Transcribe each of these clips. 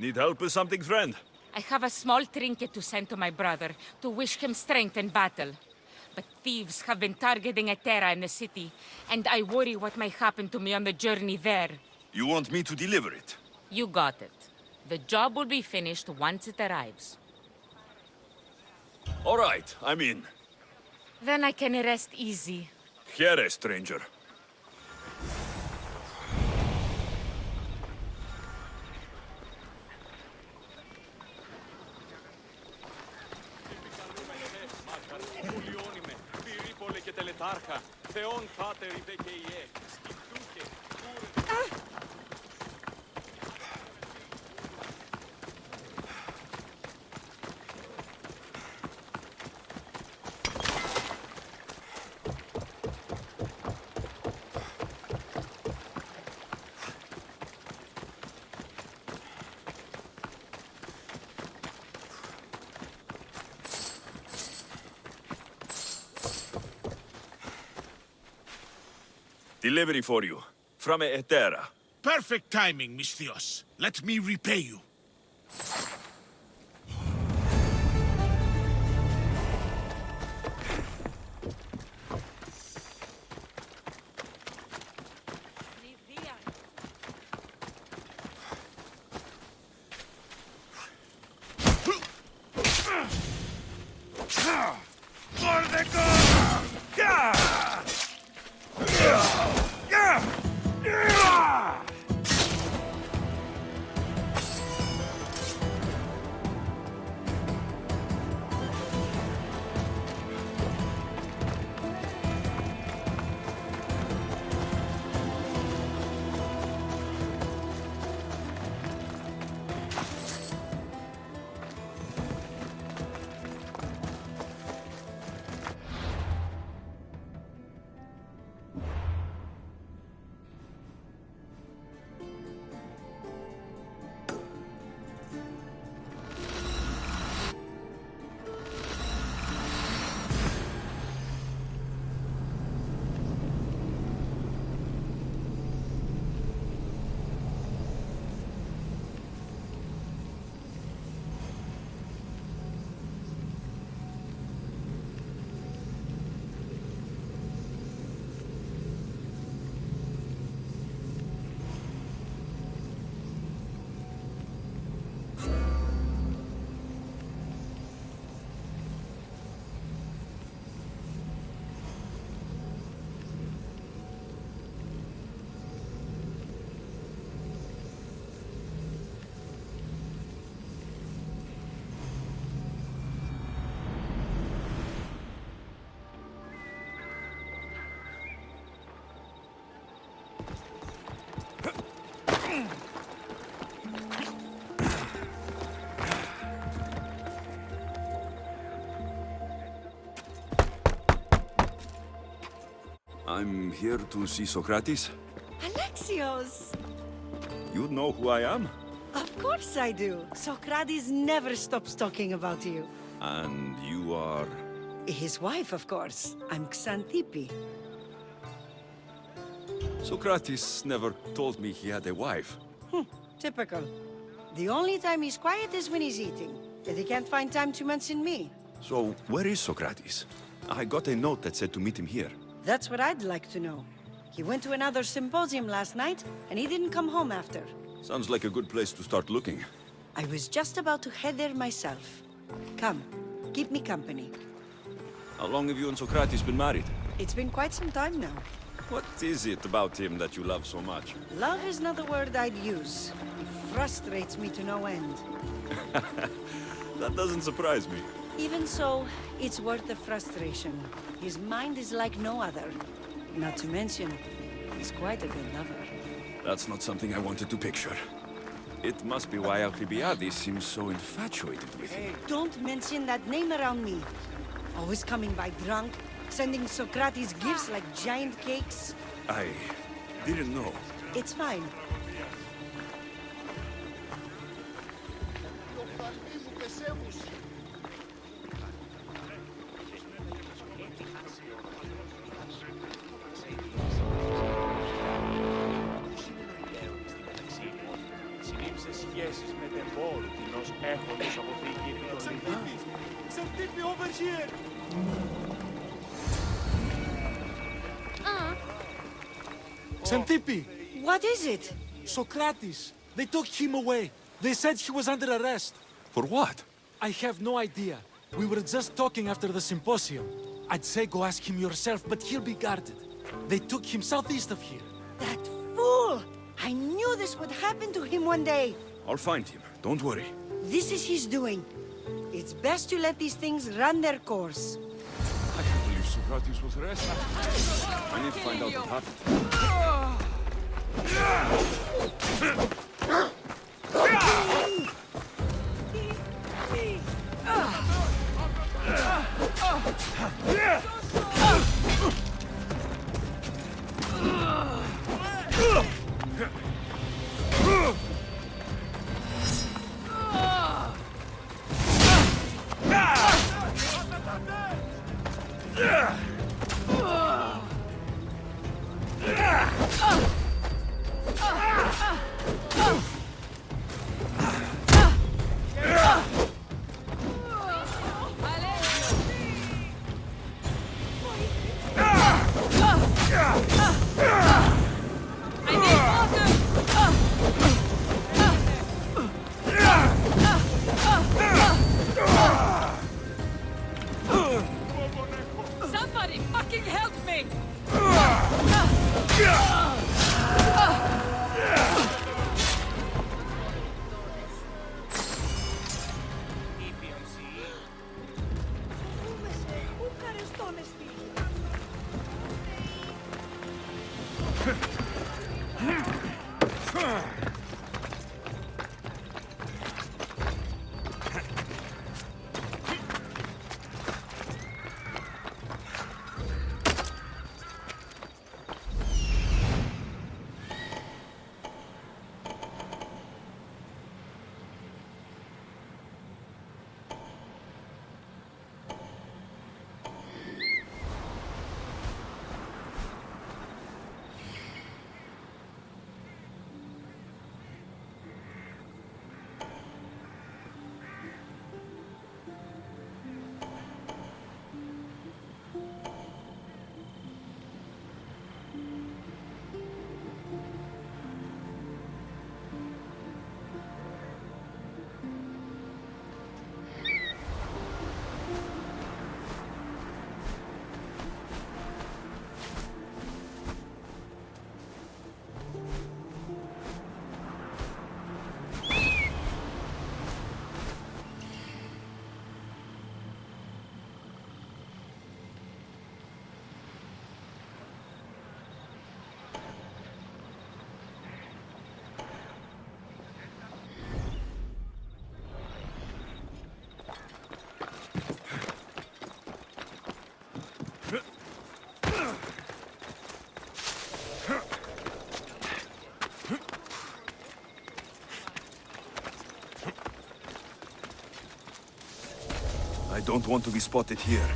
Need help with something, friend? I have a small trinket to send to my brother, to wish him strength in battle. But thieves have been targeting Etera in the city, and I worry what might happen to me on the journey there. You want me to deliver it? You got it. The job will be finished once it arrives. All right, I'm in. Then I can rest easy. Here, stranger. Delivery for you. From Etera. Perfect timing, Misthios. Let me repay you. I'm here to see Socrates. Alexios! You know who I am? Of course I do. Socrates never stops talking about you. And you are... His wife, of course. I'm Xanthippe. Socrates never told me he had a wife. Typical. The only time he's quiet is when he's eating. Yet he can't find time to mention me. So, where is Socrates? I got a note that said to meet him here. That's what I'd like to know. He went to another symposium last night, and he didn't come home after. Sounds like a good place to start looking. I was just about to head there myself. Come, keep me company. How long have you and Socrates been married? It's been quite some time now. What is it about him that you love so much? Love is not the word I'd use. He frustrates me to no end. That doesn't surprise me. Even so, it's worth the frustration. His mind is like no other. Not to mention, he's quite a good lover. That's not something I wanted to picture. It must be why Alcibiades seems so infatuated with him. Don't mention that name around me. Always coming by drunk, sending Socrates gifts like giant cakes. I didn't know. It's fine. Xantippe over here! Xantippe! What is it? Socrates! They took him away. They said he was under arrest. For what? I have no idea. We were just talking after the symposium. I'd say go ask him yourself, but he'll be guarded. They took him southeast of here. That fool! I knew this would happen to him one day. I'll find him. Don't worry. This is his doing. It's best to let these things run their course. I can't believe Socrates was arrested. I need to find out what happened. Somebody fucking help me! I don't want to be spotted here.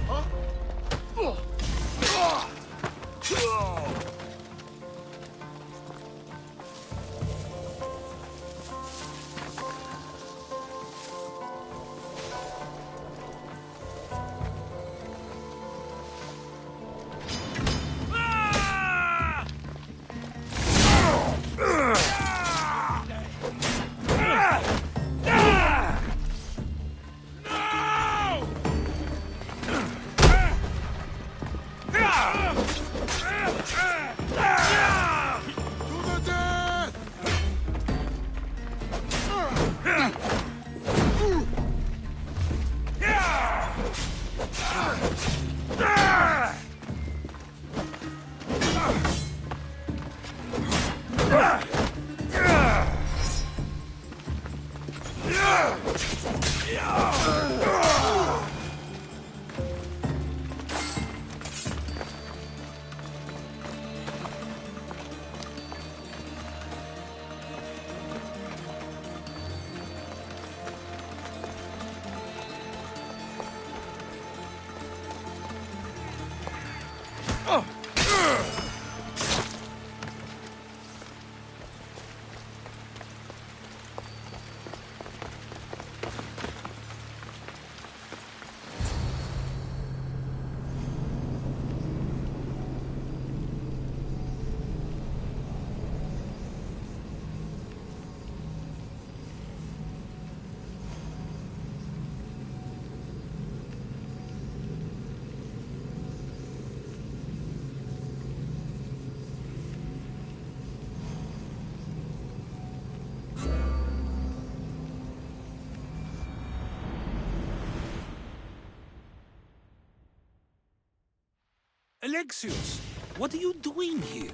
Alexios, what are you doing here?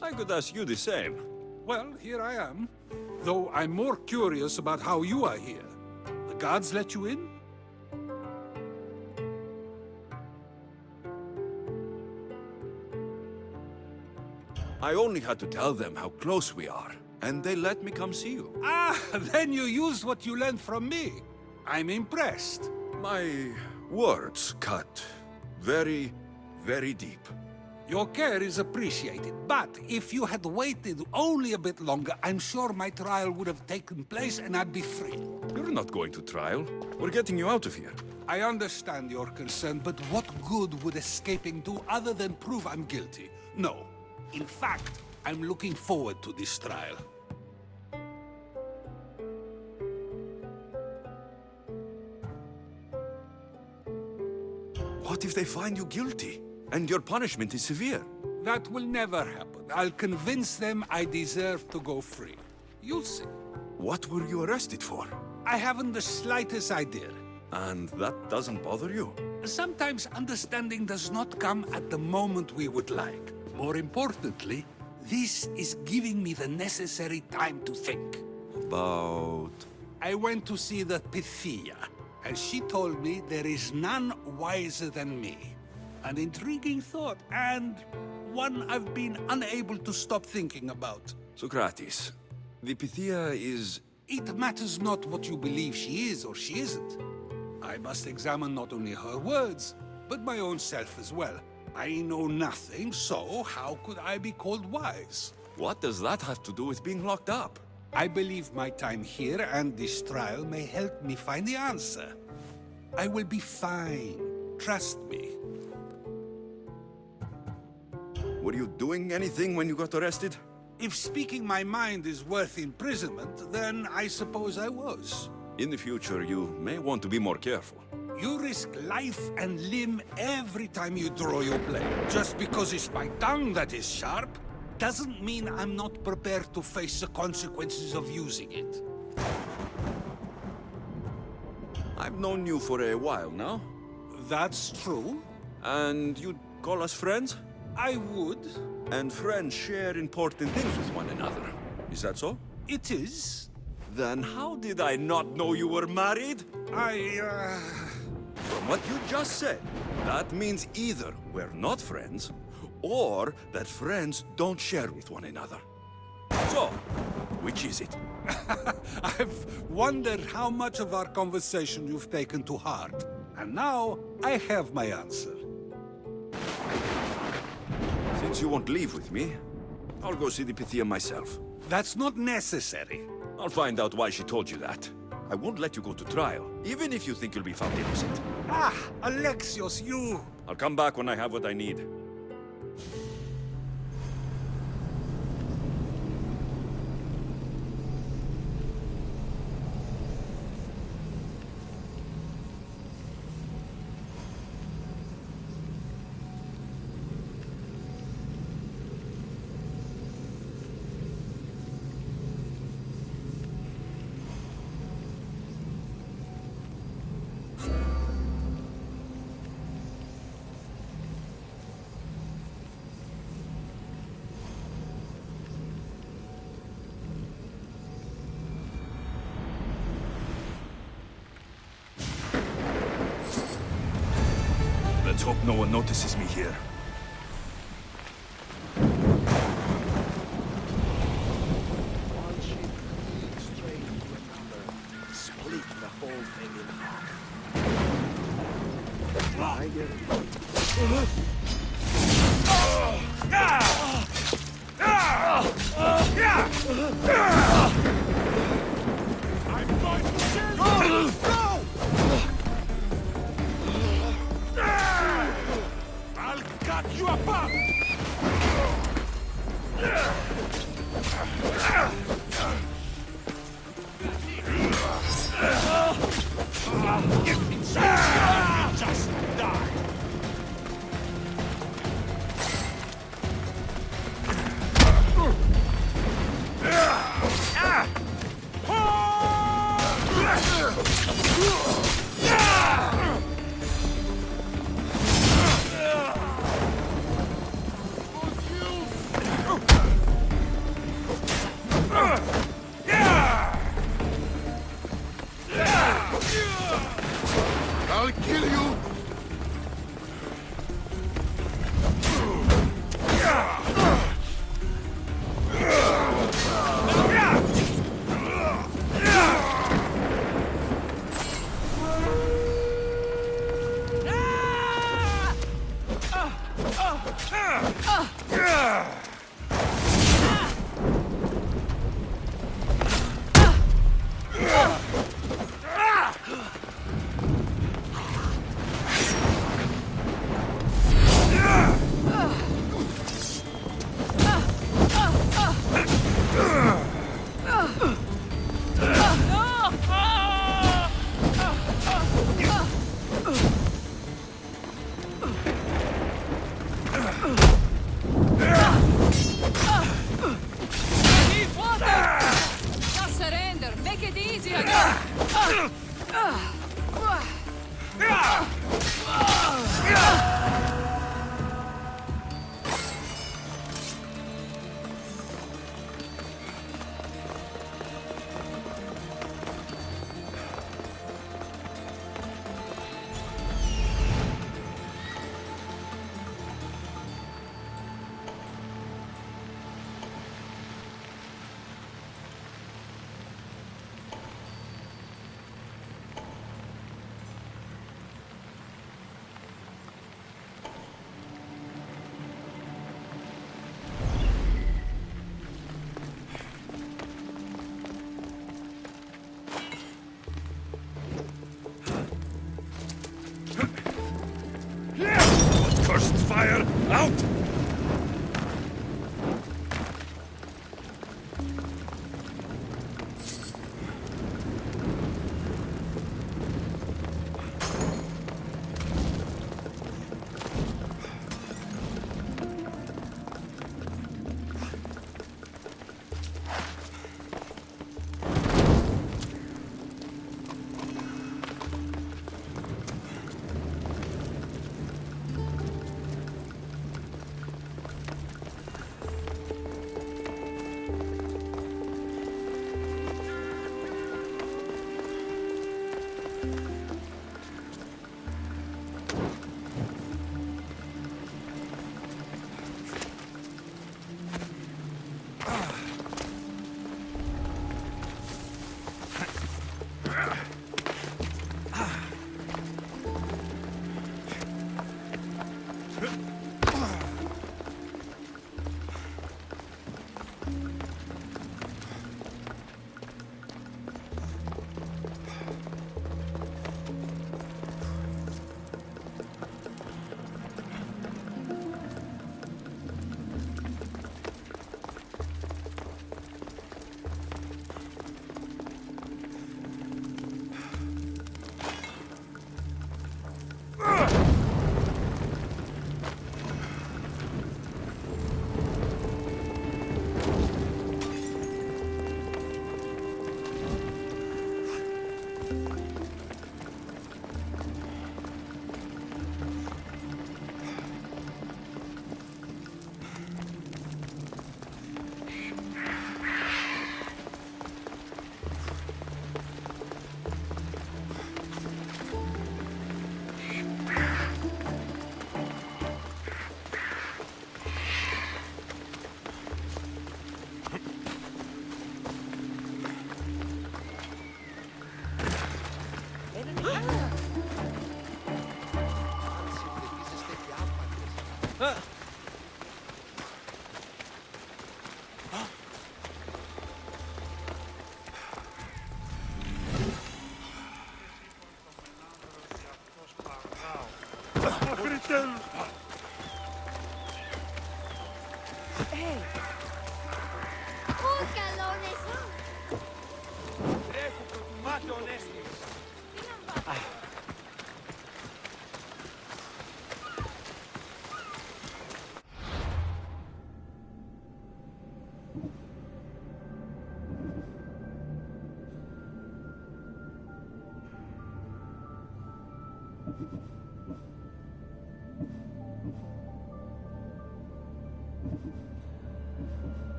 I could ask you the same. Well, here I am. Though I'm more curious about how you are here. The guards let you in? I only had to tell them how close we are, and they let me come see you. Ah, then you used what you learned from me. I'm impressed. My words cut very, very deep. Your care is appreciated, but if you had waited only a bit longer, I'm sure my trial would have taken place and I'd be free. You're not going to trial. We're getting you out of here. I understand your concern, but what good would escaping do other than prove I'm guilty? No. In fact, I'm looking forward to this trial. What if they find you guilty, and your punishment is severe? That will never happen. I'll convince them I deserve to go free. You'll see. What were you arrested for? I haven't the slightest idea. And that doesn't bother you? Sometimes understanding does not come at the moment we would like. More importantly, this is giving me the necessary time to think. About... I went to see the Pythia, and she told me there is none wiser than me. An intriguing thought, and one I've been unable to stop thinking about. Socrates, the Pythia is... It matters not what you believe she is or she isn't. I must examine not only her words, but my own self as well. I know nothing, so how could I be called wise? What does that have to do with being locked up? I believe my time here and this trial may help me find the answer. I will be fine. Trust me. Were you doing anything when you got arrested? If speaking my mind is worth imprisonment, then I suppose I was. In the future, you may want to be more careful. You risk life and limb every time you draw your blade. Just because it's my tongue that is sharp, doesn't mean I'm not prepared to face the consequences of using it. I've known you for a while now. That's true. And you'd call us friends? I would. And friends share important things with one another. Is that so? It is. Then how did I not know you were married? From what you just said, that means either we're not friends, or that friends don't share with one another. So, which is it? I've wondered how much of our conversation you've taken to heart. And now, I have my answer. Since you won't leave with me, I'll go see the Pythia myself. That's not necessary. I'll find out why she told you that. I won't let you go to trial, even if you think you'll be found innocent. Ah, Alexios, you... I'll come back when I have what I need. Let's hope no one notices me here. One ship leads straight to another, split the whole thing in half. I get it. I'm going to kill you! I'll cut you apart! Get inside! You just die! Need water! Just surrender. Make it easy again. Cursed fire, out!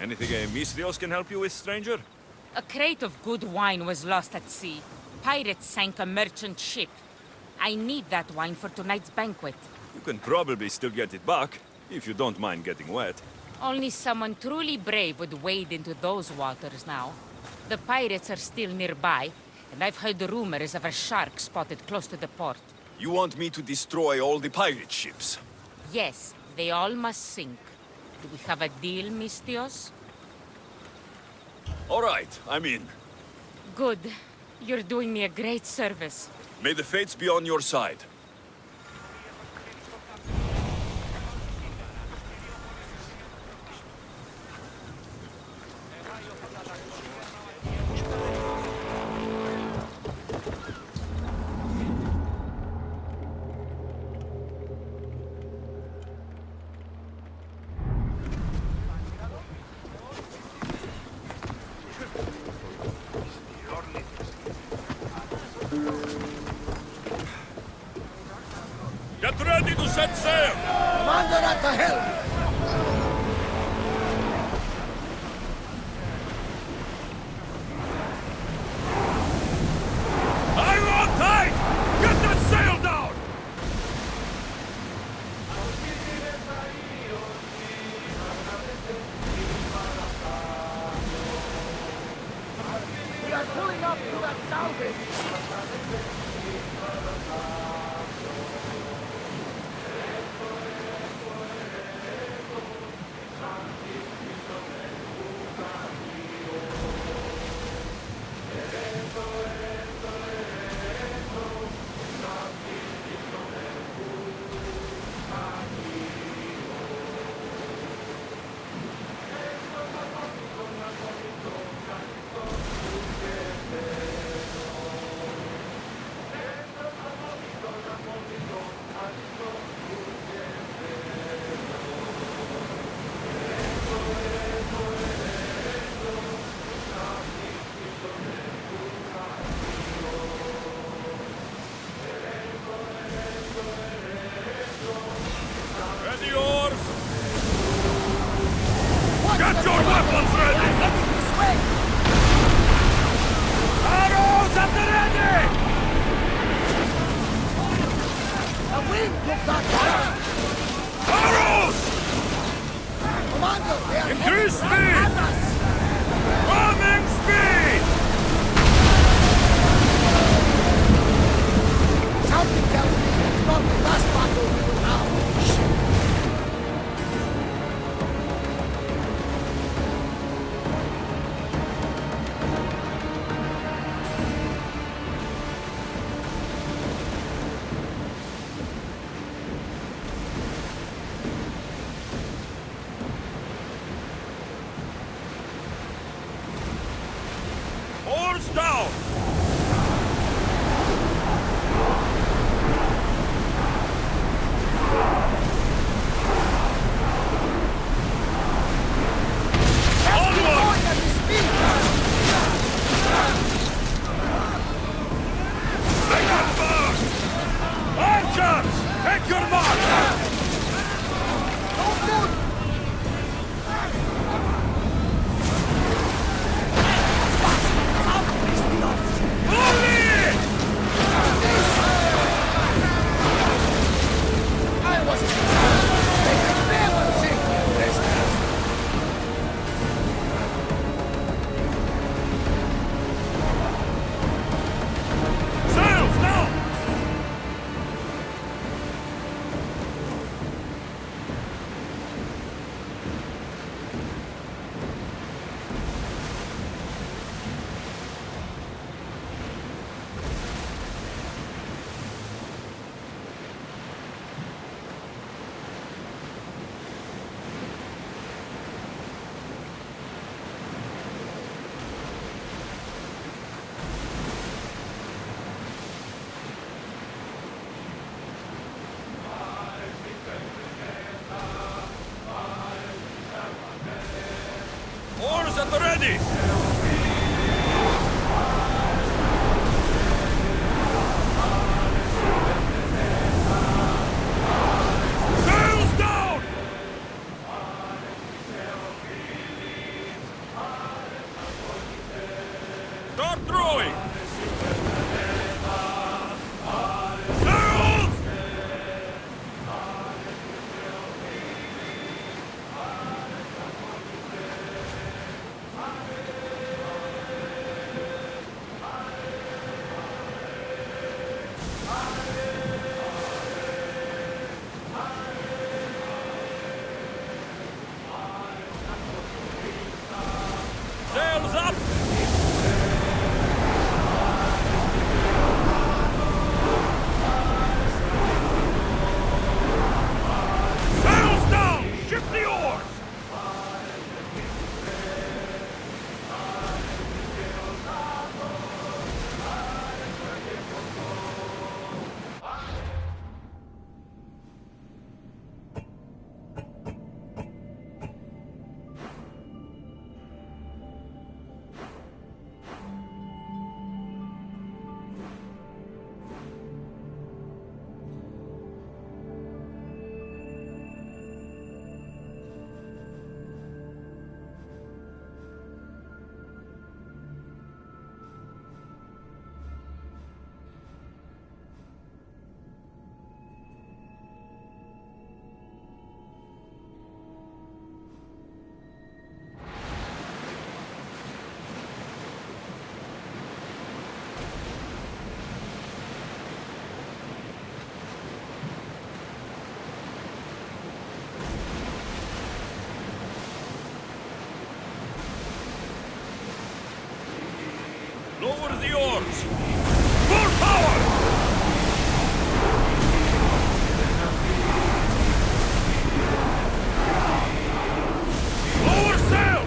Anything Misthios can help you with, stranger? A crate of good wine was lost at sea. Pirates sank a merchant ship. I need that wine for tonight's banquet. You can probably still get it back, if you don't mind getting wet. Only someone truly brave would wade into those waters now. The pirates are still nearby, and I've heard rumors of a shark spotted close to the port. You want me to destroy all the pirate ships? Yes, they all must sink. Do we have a deal, Misthios? All right, I'm in. Good. You're doing me a great service. May the fates be on your side. Get ready to set sail! Commander at the helm! I'm on tight! Get the sail down! We are pulling up to that salvage! Ready, oars! Get your weapons ready! Arrows at the ready! A wind took that fire! Arrows! Commander, they are Increase heading right speed! at us! Ramming speed! Something tells me it's not the last battle we will have. Oars down! Onward! Take that mark! Archers! Take your mark! Only! I wasn't they can never sink this time. Sails now! Oars at the ready! Sails down! yours! Full power! Lower sail!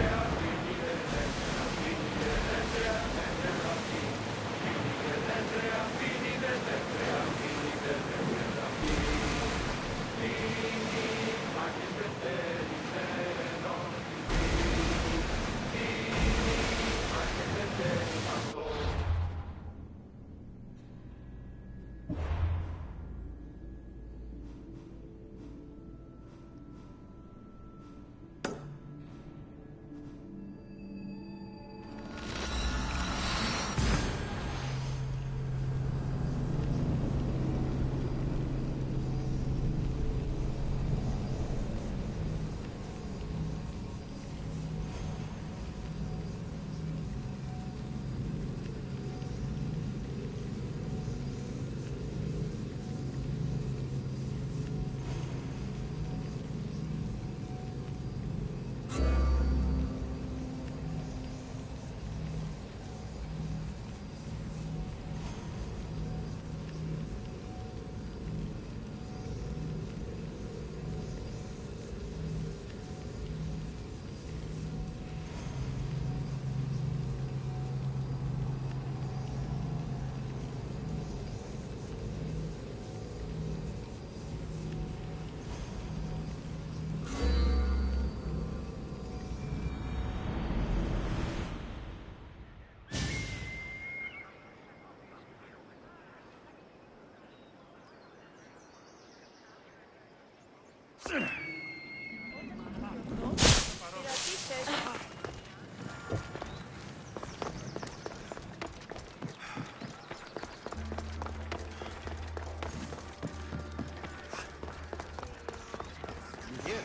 Here,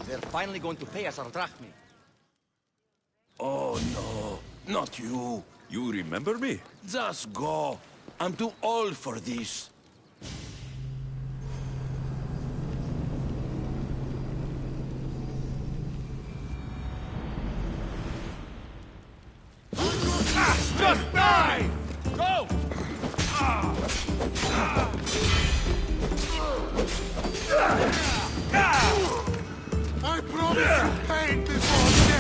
they're finally going to pay us our drachmi. Oh no, not you. You remember me? Just go. I'm too old for this. Just die! Go! I promise you pain before the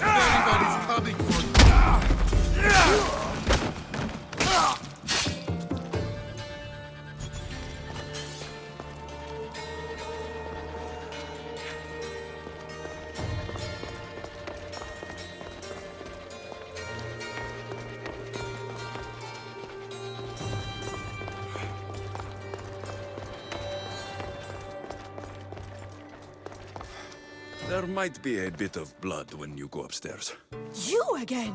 everybody's coming for you. There might be a bit of blood when you go upstairs. You again?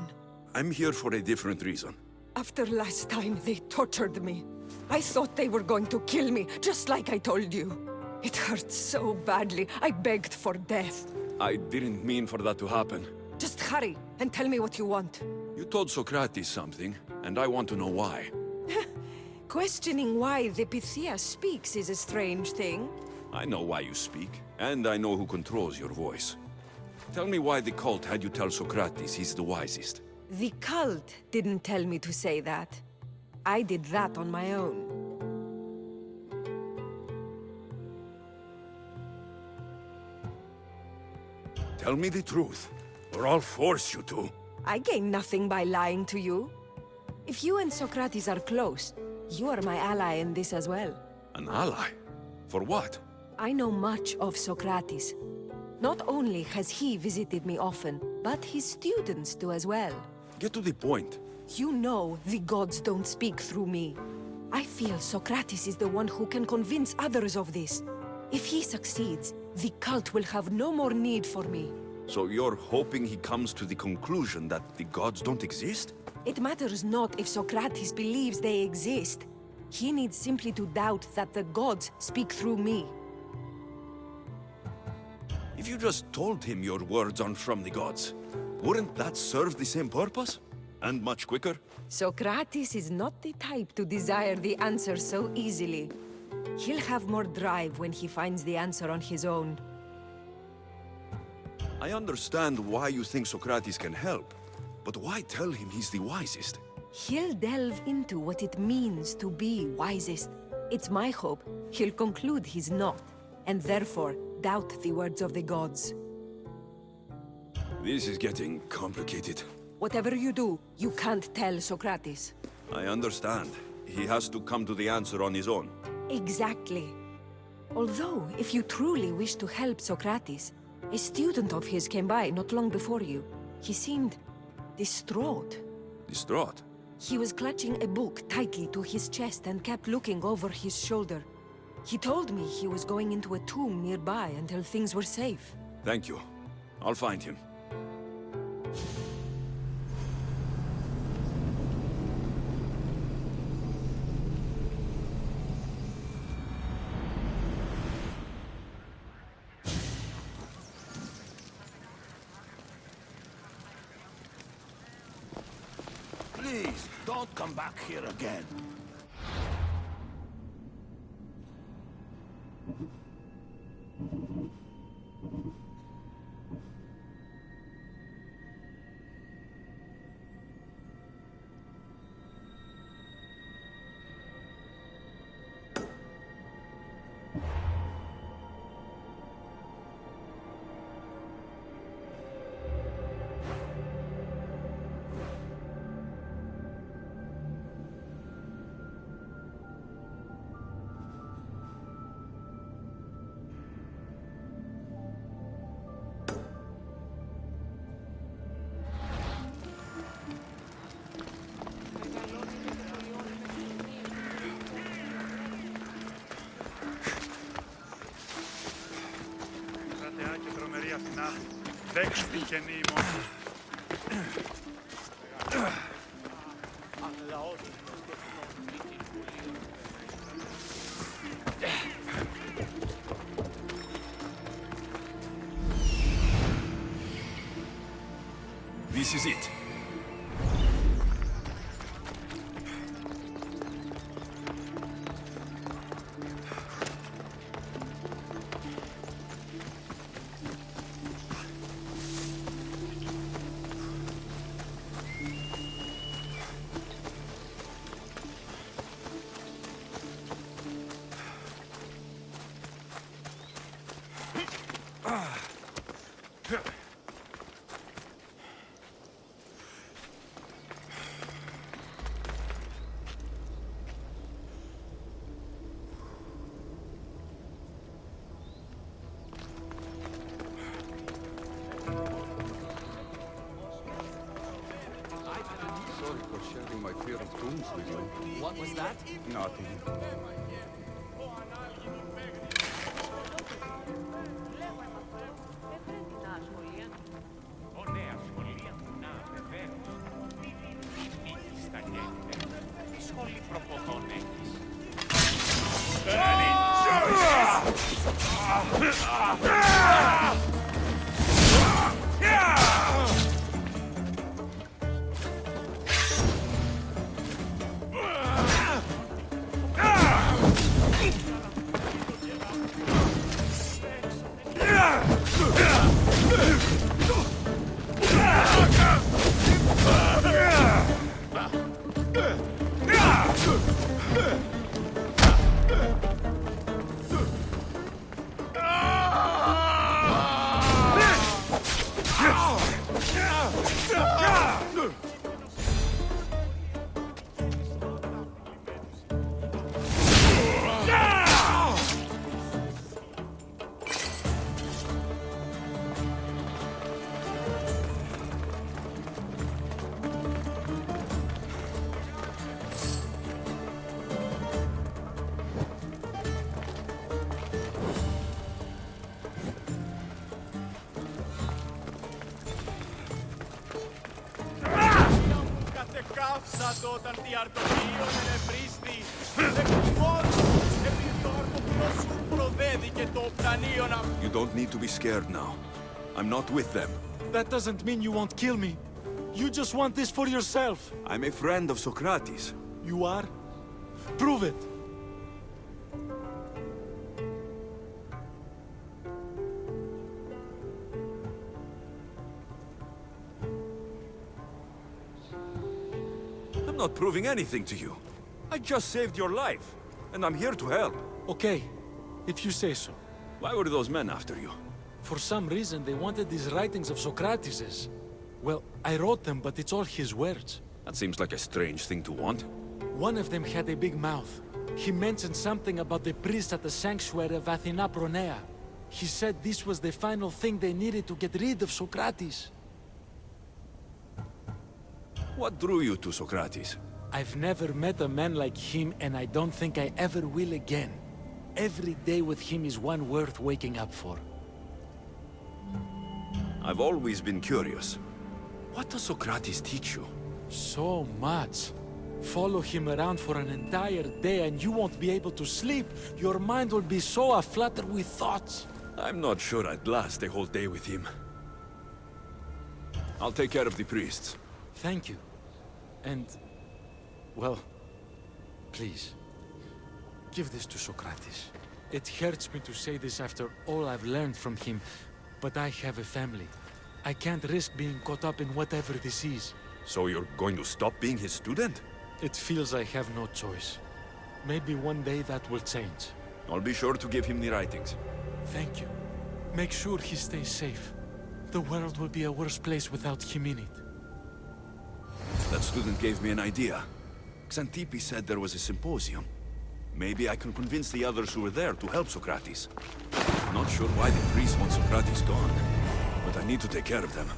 I'm here for a different reason. After last time, they tortured me. I thought they were going to kill me, just like I told you. It hurt so badly, I begged for death. I didn't mean for that to happen. Just hurry, and tell me what you want. You told Socrates something, and I want to know why. Questioning why the Pythia speaks is a strange thing. I know why you speak, and I know who controls your voice. Tell me why the cult had you tell Socrates he's the wisest. The cult didn't tell me to say that. I did that on my own. Tell me the truth, or I'll force you to. I gain nothing by lying to you. If you and Socrates are close, you are my ally in this as well. An ally? For what? I know much of Socrates. Not only has he visited me often, but his students do as well. Get to the point. You know the gods don't speak through me. I feel Socrates is the one who can convince others of this. If he succeeds, the cult will have no more need for me. So you're hoping he comes to the conclusion that the gods don't exist? It matters not if Socrates believes they exist. He needs simply to doubt that the gods speak through me. If you just told him your words aren't from the gods, wouldn't that serve the same purpose? And much quicker? Socrates is not the type to desire the answer so easily. He'll have more drive when he finds the answer on his own. I understand why you think Socrates can help, but why tell him he's the wisest? He'll delve into what it means to be wisest. It's my hope he'll conclude he's not, and therefore doubt the words of the gods. This is getting complicated. Whatever you do, you can't tell Socrates. I understand. He has to come to the answer on his own. Exactly. Although, if you truly wish to help Socrates, a student of his came by not long before you. He seemed distraught. Distraught? He was clutching a book tightly to his chest and kept looking over his shoulder. He told me he was going into a tomb nearby until things were safe. Thank you. I'll find him. Please, don't come back here again. This is it. Sorry for sharing my fear of tombs with you. What was that? Nothing. You don't need to be scared now. I'm not with them. That doesn't mean you won't kill me. You just want this for yourself. I'm a friend of Socrates. You are? Prove it. I'm not proving anything to you. I just saved your life, and I'm here to help. Okay, if you say so. Why were those men after you? For some reason, they wanted these writings of Socrates'. Well, I wrote them, but it's all his words. That seems like a strange thing to want. One of them had a big mouth. He mentioned something about the priest at the sanctuary of Athena Pronea. He said this was the final thing they needed to get rid of Socrates. What drew you to Socrates? I've never met a man like him, and I don't think I ever will again. Every day with him is one worth waking up for. I've always been curious. What does Socrates teach you? So much. Follow him around for an entire day and you won't be able to sleep. Your mind will be so aflutter with thoughts. I'm not sure I'd last a whole day with him. I'll take care of the priests. Thank you. And, well, please, give this to Socrates. It hurts me to say this after all I've learned from him, but I have a family. I can't risk being caught up in whatever this is. So you're going to stop being his student? It feels I have no choice. Maybe one day that will change. I'll be sure to give him the writings. Thank you. Make sure he stays safe. The world will be a worse place without him in it. That student gave me an idea. Xantippe said there was a symposium. Maybe I can convince the others who were there to help Socrates. I'm not sure why the priests want Socrates gone, but I need to take care of them.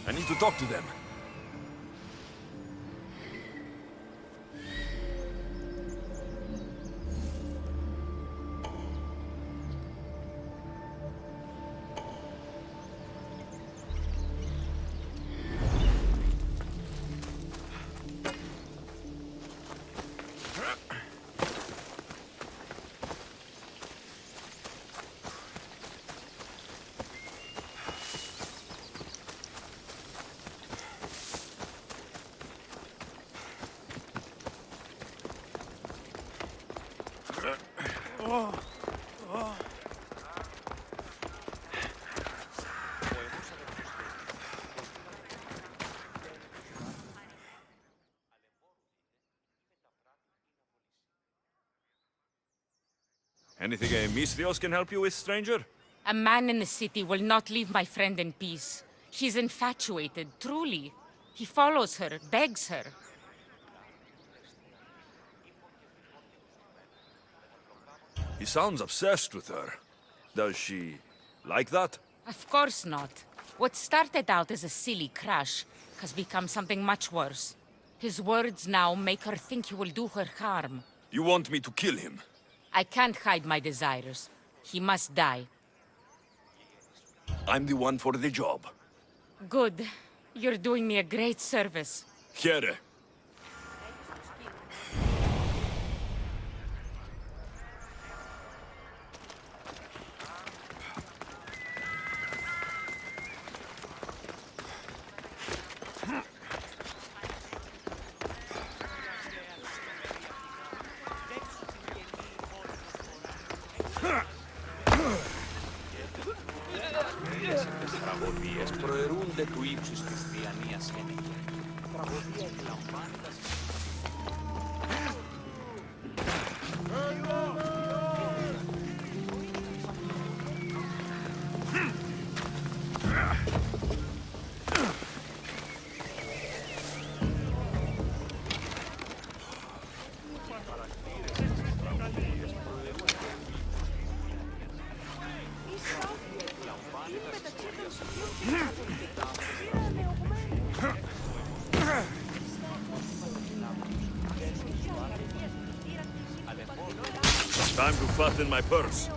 I need to talk to them. Anything Misthios can help you with, stranger? A man in the city will not leave my friend in peace. He's infatuated, truly. He follows her, begs her. He sounds obsessed with her. Does she like that? Of course not. What started out as a silly crush has become something much worse. His words now make her think he will do her harm. You want me to kill him? I can't hide my desires. He must die. I'm the one for the job. Good. You're doing me a great service. Here. Τραγωδίες προαιρούνται του ύψους της διανοίας γενική. Τραγωδία εκλαμβάνεται. Time to fasten my purse.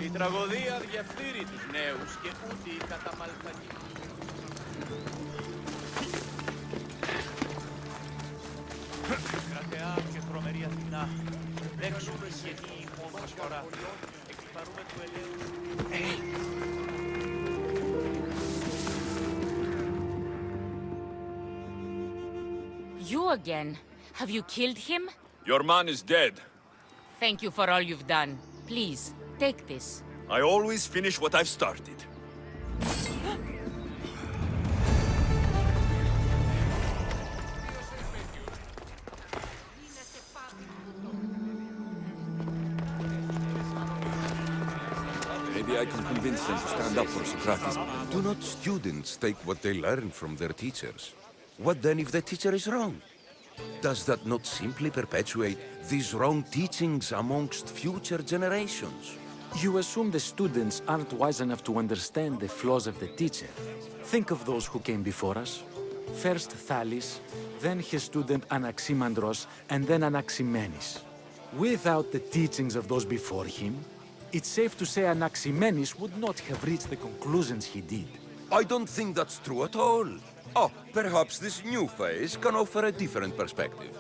Η τραγωδία διαφθείρει τους νέους και ούτε οι καταμαλθακοί. Κρατεά και τρομερή Αθηνά, δέξουμε σχετή όμως φορά, εκπαρούμε του ελέους. You again? Have you killed him? Your man is dead. Thank you for all you've done. Please, take this. I always finish what I've started. Maybe I can convince them to stand up for Socrates. Do not students take what they learn from their teachers? What then if the teacher is wrong? Does that not simply perpetuate these wrong teachings amongst future generations? You assume the students aren't wise enough to understand the flaws of the teacher. Think of those who came before us. First Thales, then his student Anaximandros, and then Anaximenes. Without the teachings of those before him, it's safe to say Anaximenes would not have reached the conclusions he did. I don't think that's true at all. Oh, perhaps this new phase can offer a different perspective.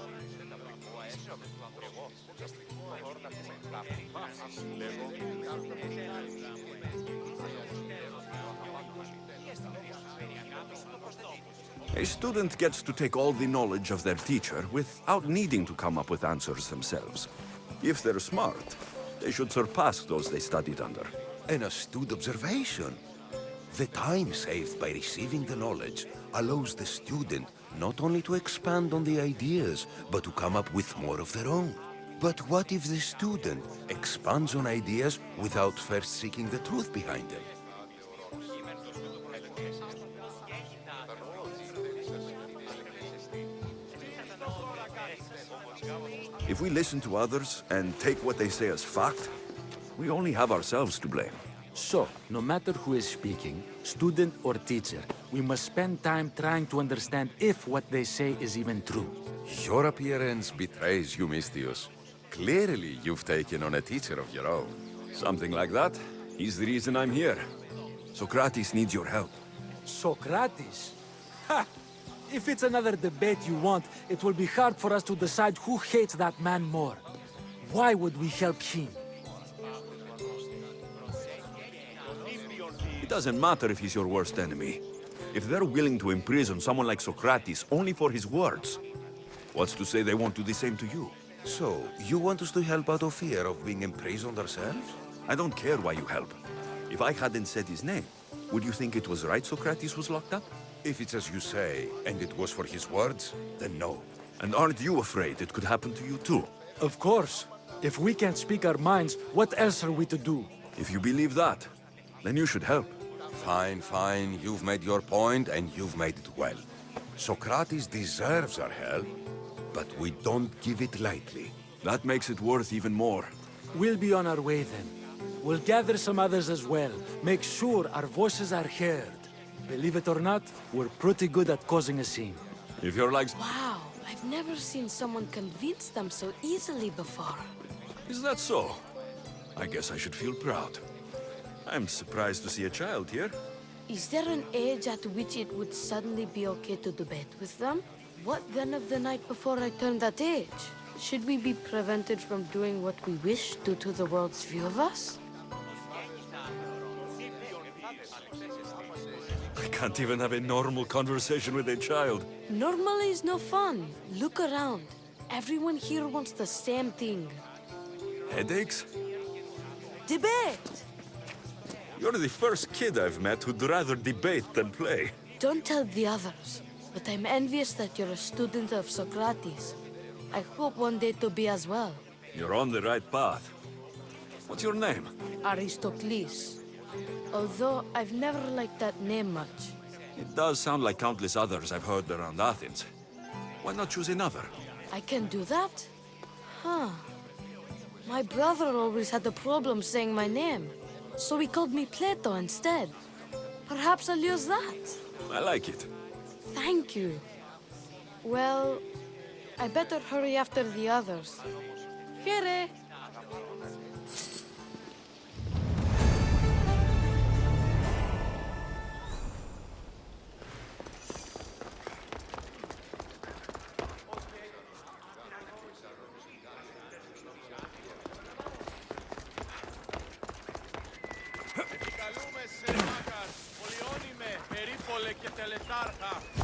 A student gets to take all the knowledge of their teacher without needing to come up with answers themselves. If they're smart, they should surpass those they studied under. An astute observation. The time saved by receiving the knowledge allows the student not only to expand on the ideas, but to come up with more of their own. But what if the student expands on ideas without first seeking the truth behind them? If we listen to others and take what they say as fact, we only have ourselves to blame. So, no matter who is speaking, student or teacher, we must spend time trying to understand if what they say is even true. Your appearance betrays you, Misthios. Clearly, you've taken on a teacher of your own. Something like that. He's the reason I'm here. Socrates needs your help. Socrates? Ha! If it's another debate you want, it will be hard for us to decide who hates that man more. Why would we help him? It doesn't matter if he's your worst enemy. If they're willing to imprison someone like Socrates only for his words, what's to say they won't do the same to you? So, you want us to help out of fear of being imprisoned ourselves? I don't care why you help. If I hadn't said his name, would you think it was right Socrates was locked up? If it's as you say, and it was for his words, then no. And aren't you afraid it could happen to you too? Of course. If we can't speak our minds, what else are we to do? If you believe that, then you should help. Fine, fine. You've made your point, and you've made it well. Socrates deserves our help, but we don't give it lightly. That makes it worth even more. We'll be on our way then. We'll gather some others as well. Make sure our voices are heard. Believe it or not, we're pretty good at causing a scene. If you're like... Wow, I've never seen someone convince them so easily before. Is that so? I guess I should feel proud. I'm surprised to see a child here. Is there an age at which it would suddenly be okay to debate with them? What then of the night before I turned that age? Should we be prevented from doing what we wish due to the world's view of us? I can't even have a normal conversation with a child. Normal is no fun. Look around. Everyone here wants the same thing. Headaches? Debate! You're the first kid I've met who'd rather debate than play. Don't tell the others, but I'm envious that you're a student of Socrates. I hope one day to be as well. You're on the right path. What's your name? Aristocles. Although I've never liked that name much. It does sound like countless others I've heard around Athens. Why not choose another? I can do that? Huh. My brother always had a problem saying my name, so he called me Plato instead. Perhaps I'll use that. I like it. Thank you. Well, I better hurry after the others. Here. Επικαλούμε σε μάκας, πολιώνυμε, περίπολε και τελετάρχα.